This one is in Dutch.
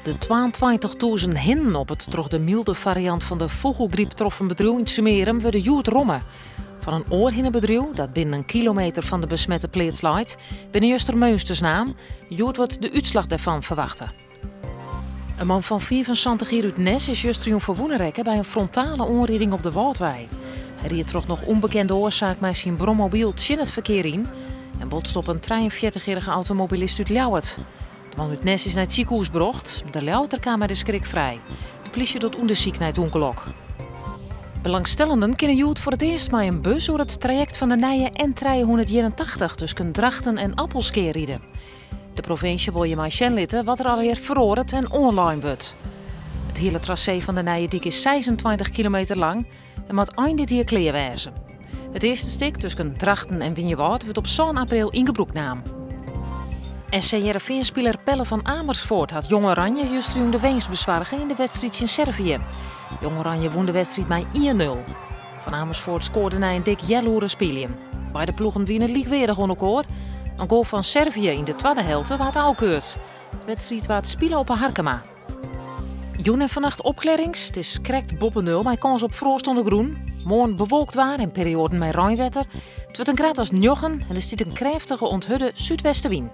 De 22.000 hinnen op het door de milde variant van de vogelgriep troffen bedrijf in Sumerum worden joet rommen. Van een oorhinnenbedrijf dat binnen een kilometer van de besmette plaats ligt, binnen Juster Meunstersnaam, joet wordt de uitslag daarvan verwachten. Een man van 74 jaar uit Nes is juist triomf verwoenen bij een frontale onrijding op de Waldwei. Hij reed toch nog onbekende oorzaak met zijn brommobiel het verkeer in en botste op een 43-jarige automobilist uit Ljouwert. De man uit Nes is naar het ziekenhuis gebracht. De Ljouwerter kwam met de schrik vrij. De politie doet onderzoek naar het ongeluk. Belangstellenden kunnen joet voor het eerst met een bus door het traject van de nieuwe N381 tussen Drachten en Appelskeer rijden. De provincie wil je maar zien wat er alweer verhoord en online wordt. Het hele tracé van de nieuwe dik is 26 kilometer lang en moet eind dit jaar klaar wezen. Het eerste stuk tussen Drachten en Winjewoud wordt op 7 april ingebroeknaam. SC Heerenveen-speler Pelle van Amersfoort had Jong Oranje juist de winst bezwargen in de wedstrijd in Servië. Jong Oranje won de wedstrijd met 1-0. Van Amersfoort scoorde na een dik jaloere spelen. Beide ploegen winnen liegwerig on elkaar. Een goal van Servië in de tweede helft werd afgekeurd. De wedstrijd werd spelen op een Harkema. Joen en vannacht opklarings. Het is krekt boppen 0 met kans op frost onder groen. Morgen bewolkt waar en perioden met regenwetter. Het wordt een graad als 9 en er zit een krachtige onthudde zuidwestenwind.